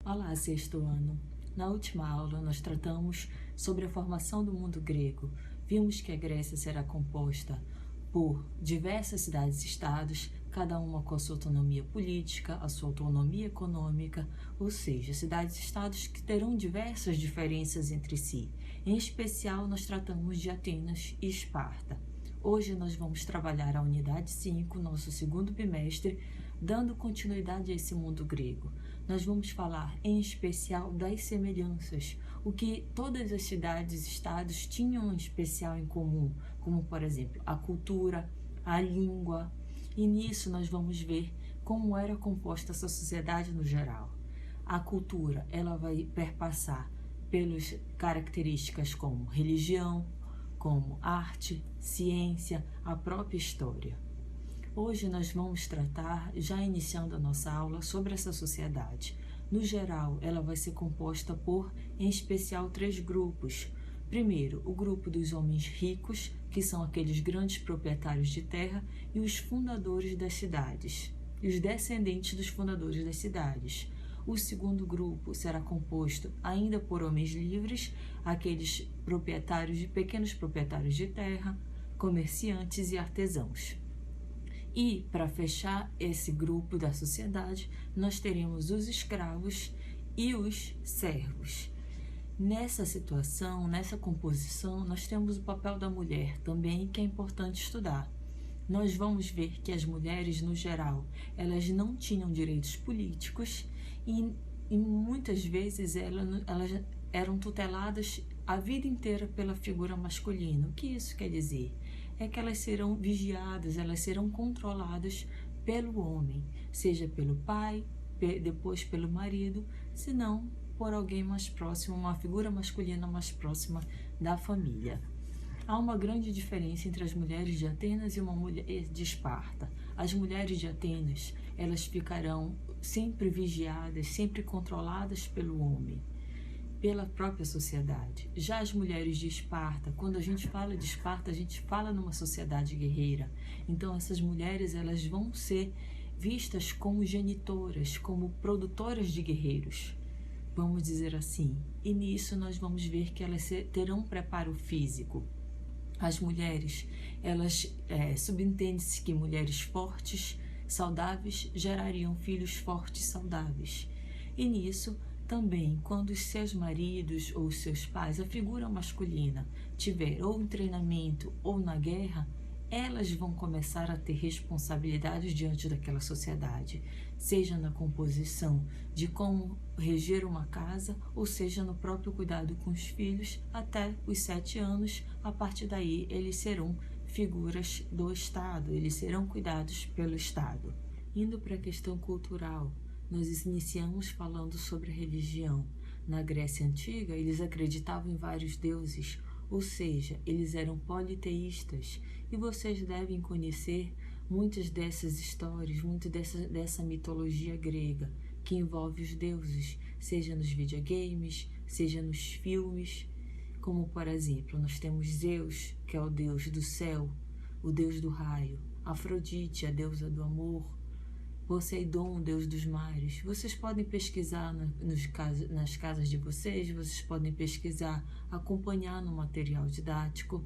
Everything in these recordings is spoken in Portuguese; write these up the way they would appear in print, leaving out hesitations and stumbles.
Olá, sexto ano. Na última aula, nós tratamos sobre a formação do mundo grego. Vimos que a Grécia será composta por diversas cidades-estados, cada uma com a sua autonomia política, a sua autonomia econômica, ou seja, cidades-estados que terão diversas diferenças entre si. Em especial, nós tratamos de Atenas e Esparta. Hoje nós vamos trabalhar a unidade 5, nosso segundo bimestre, dando continuidade a esse mundo grego. Nós vamos falar em especial das semelhanças, o que todas as cidades-estados tinham em especial em comum, como por exemplo a cultura, a língua, e nisso nós vamos ver como era composta essa sociedade no geral. A cultura, ela vai perpassar pelas características como religião, como arte, ciência, a própria história. Hoje nós vamos tratar, já iniciando a nossa aula, sobre essa sociedade. No geral, ela vai ser composta por, em especial, 3 grupos. Primeiro, o grupo dos homens ricos, que são aqueles grandes proprietários de terra, e os fundadores das cidades, e os descendentes dos fundadores das cidades. O segundo grupo será composto ainda por homens livres, aqueles pequenos proprietários de terra, comerciantes e artesãos. E, para fechar esse grupo da sociedade, nós teremos os escravos e os servos. Nessa situação, nessa composição, nós temos o papel da mulher também, que é importante estudar. Nós vamos ver que as mulheres, no geral, elas não tinham direitos políticos e muitas vezes elas eram tuteladas a vida inteira pela figura masculina. O que isso quer dizer? É que elas serão vigiadas, elas serão controladas pelo homem, seja pelo pai, depois pelo marido, se não por alguém mais próximo, uma figura masculina mais próxima da família. Há uma grande diferença entre as mulheres de Atenas e uma mulher de Esparta. As mulheres de Atenas, elas ficarão sempre vigiadas, sempre controladas pelo homem, pela própria sociedade. Já as mulheres de Esparta, quando a gente fala de Esparta, a gente fala numa sociedade guerreira. Então essas mulheres, elas vão ser vistas como genitoras, como produtoras de guerreiros, vamos dizer assim. E nisso nós vamos ver que elas terão preparo físico. As mulheres, elas subentende-se que mulheres fortes, saudáveis, gerariam filhos fortes e saudáveis. E nisso também, quando os seus maridos ou os seus pais, a figura masculina, tiver ou em treinamento ou na guerra, elas vão começar a ter responsabilidades diante daquela sociedade, seja na composição de como reger uma casa, ou seja no próprio cuidado com os filhos até os 7 anos. A partir daí, eles serão figuras do Estado, eles serão cuidados pelo Estado. Indo para a questão cultural, nós iniciamos falando sobre a religião. Na Grécia Antiga, eles acreditavam em vários deuses, ou seja, eles eram politeístas, e vocês devem conhecer muitas dessas histórias, muito dessa mitologia grega, que envolve os deuses, seja nos videogames, seja nos filmes, como por exemplo, nós temos Zeus, que é o deus do céu, o deus do raio, Afrodite, a deusa do amor, Poseidon, deus dos mares. Vocês podem pesquisar nas casas de vocês, vocês podem pesquisar, acompanhar no material didático.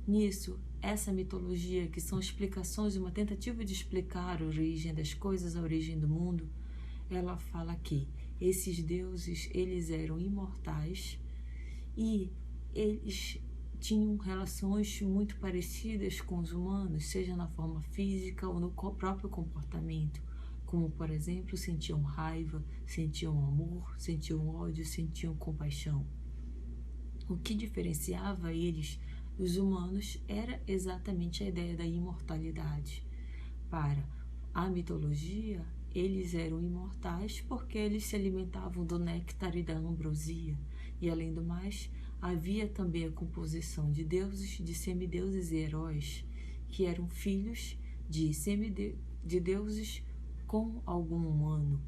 Nisso, essa mitologia, que são explicações, uma tentativa de explicar a origem das coisas, a origem do mundo, ela fala que esses deuses, eles eram imortais e eles tinham relações muito parecidas com os humanos, seja na forma física ou no próprio comportamento, como, por exemplo, sentiam raiva, sentiam amor, sentiam ódio, sentiam compaixão. O que diferenciava eles dos humanos era exatamente a ideia da imortalidade. Para a mitologia, eles eram imortais porque eles se alimentavam do néctar e da ambrosia, e além do mais, havia também a composição de deuses, de semideuses e heróis, que eram filhos de deuses com algum humano.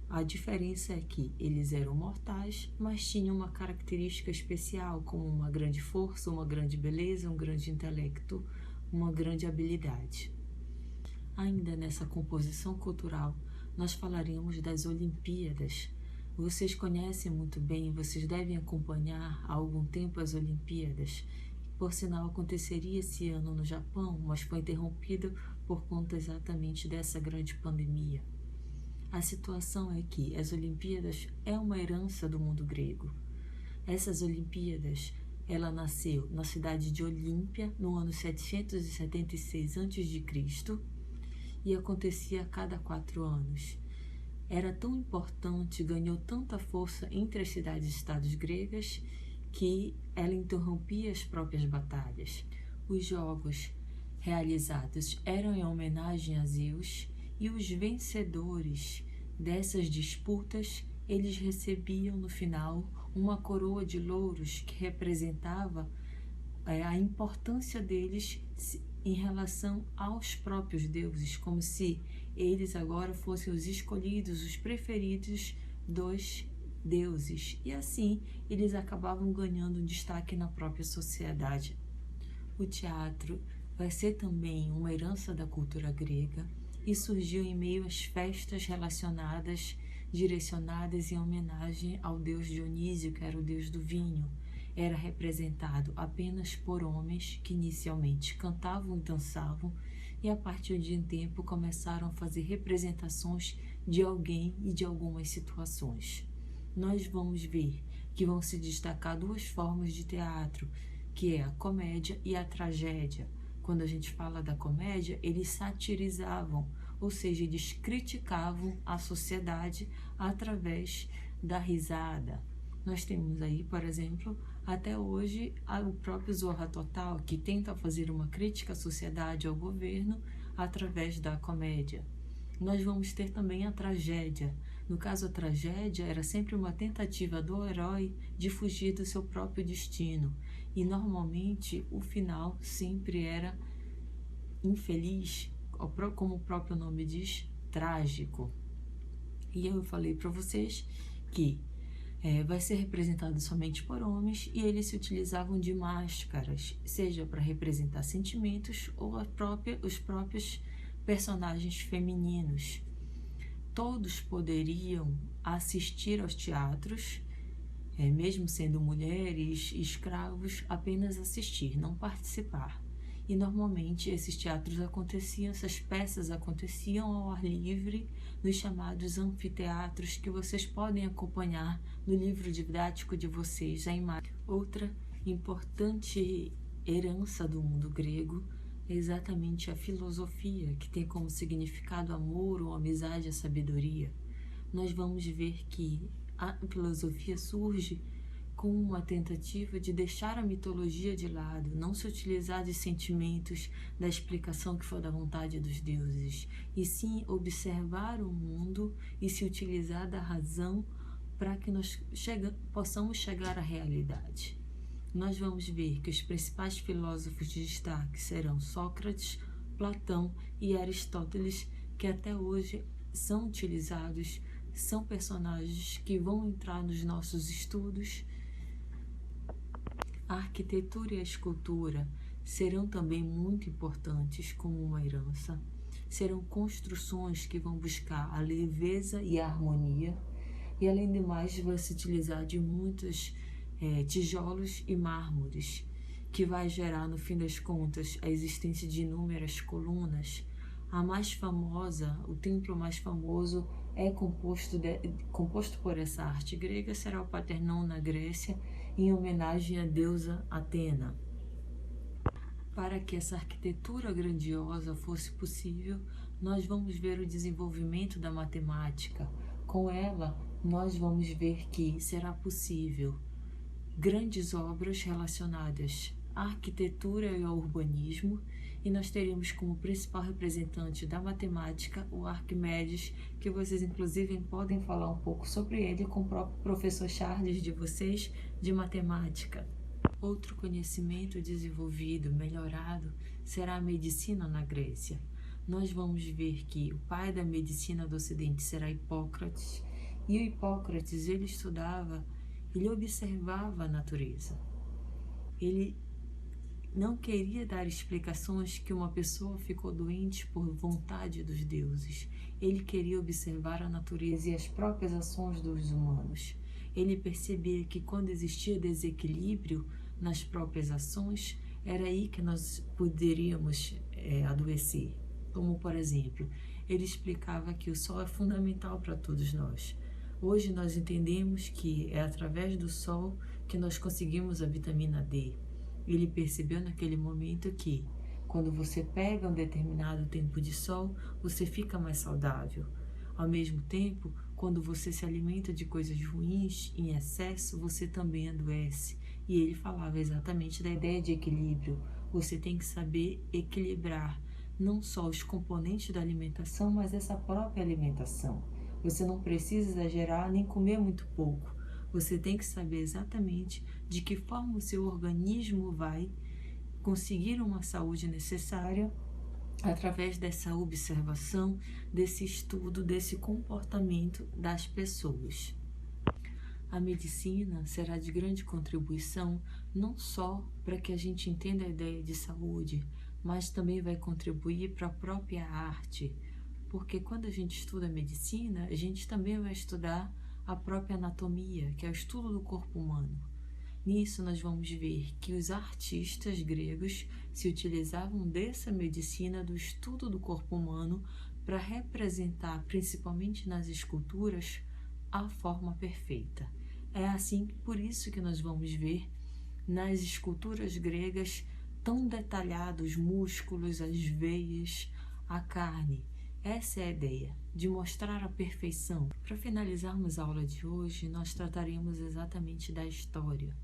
A diferença é que eles eram mortais, mas tinham uma característica especial, como uma grande força, uma grande beleza, um grande intelecto, uma grande habilidade. Ainda nessa composição cultural, nós falaremos das Olimpíadas. Vocês conhecem muito bem, vocês devem acompanhar há algum tempo as Olimpíadas. Por sinal, aconteceria esse ano no Japão, mas foi interrompido por conta exatamente dessa grande pandemia. A situação é que as Olimpíadas é uma herança do mundo grego. Essas Olimpíadas, ela nasceu na cidade de Olímpia no ano 776 a.C. e acontecia a cada 4 anos. Era tão importante, ganhou tanta força entre as cidades-estados gregas que ela interrompia as próprias batalhas. Os jogos realizados eram em homenagem a Zeus e os vencedores dessas disputas, eles recebiam no final uma coroa de louros que representava a importância deles em relação aos próprios deuses, como se eles agora fossem os escolhidos, os preferidos dos deuses. E assim, eles acabavam ganhando destaque na própria sociedade. O teatro vai ser também uma herança da cultura grega e surgiu em meio às festas relacionadas, direcionadas em homenagem ao deus Dionísio, que era o deus do vinho. Era representado apenas por homens que inicialmente cantavam e dançavam e a partir de um tempo começaram a fazer representações de alguém e de algumas situações. Nós vamos ver que vão se destacar 2 formas de teatro, que é a comédia e a tragédia. Quando a gente fala da comédia, eles satirizavam, ou seja, eles criticavam a sociedade através da risada. Nós temos aí, por exemplo, até hoje, o próprio Zorra Total, que tenta fazer uma crítica à sociedade, ao governo, através da comédia. Nós vamos ter também a tragédia. No caso, a tragédia era sempre uma tentativa do herói de fugir do seu próprio destino. E, normalmente, o final sempre era infeliz, como o próprio nome diz, trágico. E eu falei para vocês que vai ser representado somente por homens e eles se utilizavam de máscaras, seja para representar sentimentos ou os próprios personagens femininos. Todos poderiam assistir aos teatros, mesmo sendo mulheres, escravos, apenas assistir, não participar. E normalmente esses teatros aconteciam, essas peças aconteciam ao ar livre, nos chamados anfiteatros, que vocês podem acompanhar no livro didático de vocês, a imagem. Outra importante herança do mundo grego é exatamente a filosofia, que tem como significado amor ou amizade à sabedoria. Nós vamos ver que a filosofia surge com uma tentativa de deixar a mitologia de lado, não se utilizar de sentimentos, da explicação que for da vontade dos deuses, e sim observar o mundo e se utilizar da razão para que nós possamos chegar à realidade. Nós vamos ver que os principais filósofos de destaque serão Sócrates, Platão e Aristóteles, que até hoje são utilizados, são personagens que vão entrar nos nossos estudos. A arquitetura e a escultura serão também muito importantes como uma herança. Serão construções que vão buscar a leveza e a harmonia. E, além do mais, vai se utilizar de muitos tijolos e mármores, que vai gerar, no fim das contas, a existência de inúmeras colunas. A mais famosa, o templo mais famoso, é composto por essa arte grega, será o Partenon na Grécia, em homenagem à deusa Atena. Para que essa arquitetura grandiosa fosse possível, nós vamos ver o desenvolvimento da matemática. Com ela, nós vamos ver que será possível grandes obras relacionadas à arquitetura e ao urbanismo, e nós teremos como principal representante da matemática o Arquimedes, que vocês inclusive podem falar um pouco sobre ele com o próprio professor Charles de vocês de matemática. Outro conhecimento desenvolvido, melhorado, será a medicina na Grécia. Nós vamos ver que o pai da medicina do Ocidente será Hipócrates, e o Hipócrates, ele estudava, ele observava a natureza. Ele não queria dar explicações que uma pessoa ficou doente por vontade dos deuses. Ele queria observar a natureza e as próprias ações dos humanos. Ele percebia que quando existia desequilíbrio nas próprias ações, era aí que nós poderíamos adoecer. Como, por exemplo, ele explicava que o sol é fundamental para todos nós. Hoje nós entendemos que é através do sol que nós conseguimos a vitamina D. Ele percebeu naquele momento que, quando você pega um determinado tempo de sol, você fica mais saudável. Ao mesmo tempo, quando você se alimenta de coisas ruins em excesso, você também adoece. E ele falava exatamente da ideia de equilíbrio. Você tem que saber equilibrar não só os componentes da alimentação, mas essa própria alimentação. Você não precisa exagerar nem comer muito pouco. Você tem que saber exatamente de que forma o seu organismo vai conseguir uma saúde necessária através dessa observação, desse estudo, desse comportamento das pessoas. A medicina será de grande contribuição não só para que a gente entenda a ideia de saúde, mas também vai contribuir para a própria arte, porque quando a gente estuda medicina, a gente também vai estudar a própria anatomia, que é o estudo do corpo humano. Nisso nós vamos ver que os artistas gregos se utilizavam dessa medicina do estudo do corpo humano para representar, principalmente nas esculturas, a forma perfeita. É assim, por isso que nós vamos ver nas esculturas gregas tão detalhados os músculos, as veias, a carne. Essa é a ideia, de mostrar a perfeição. Para finalizarmos a aula de hoje, nós trataremos exatamente da história.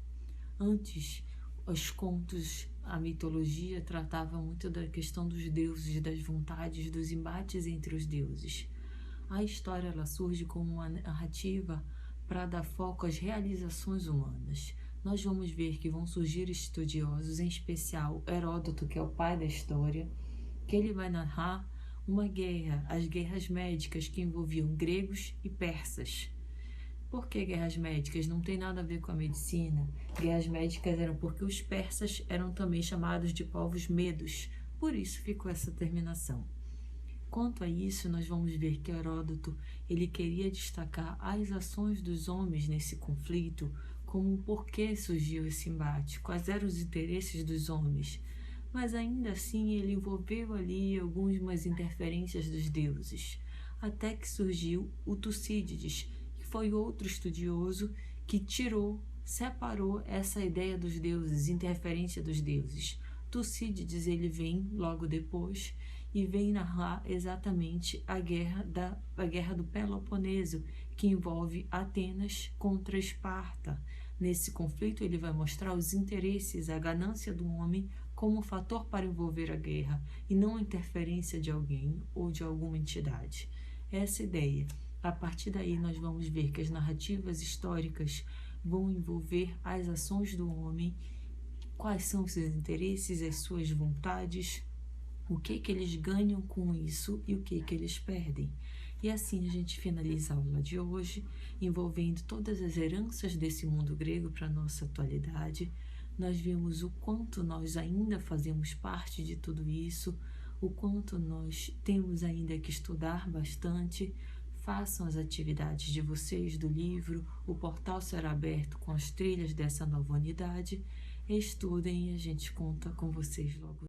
Antes, os contos, a mitologia tratava muito da questão dos deuses, das vontades, dos embates entre os deuses. A história ela surge como uma narrativa para dar foco às realizações humanas. Nós vamos ver que vão surgir estudiosos, em especial Heródoto, que é o pai da história, que ele vai narrar uma guerra, as guerras médicas que envolviam gregos e persas. Por que guerras médicas? Não tem nada a ver com a medicina. Guerras médicas eram porque os persas eram também chamados de povos medos, por isso ficou essa terminação. Quanto a isso, nós vamos ver que Heródoto ele queria destacar as ações dos homens nesse conflito, como o porquê surgiu esse embate, quais eram os interesses dos homens. Mas ainda assim ele envolveu ali algumas interferências dos deuses, até que surgiu o Tucídides, que foi outro estudioso que separou essa ideia dos deuses, interferência dos deuses. Tucídides ele vem logo depois e vem narrar exatamente a guerra do Peloponeso, que envolve Atenas contra Esparta. Nesse conflito ele vai mostrar os interesses, a ganância do homem como fator para envolver a guerra e não a interferência de alguém ou de alguma entidade. Essa ideia. A partir daí nós vamos ver que as narrativas históricas vão envolver as ações do homem, quais são os seus interesses, as suas vontades, o que eles ganham com isso e o que eles perdem. E assim a gente finaliza a aula de hoje, envolvendo todas as heranças desse mundo grego para a nossa atualidade. Nós vimos o quanto nós ainda fazemos parte de tudo isso, o quanto nós temos ainda que estudar bastante. Façam as atividades de vocês do livro, o portal será aberto com as trilhas dessa nova unidade. Estudem e a gente conta com vocês logo.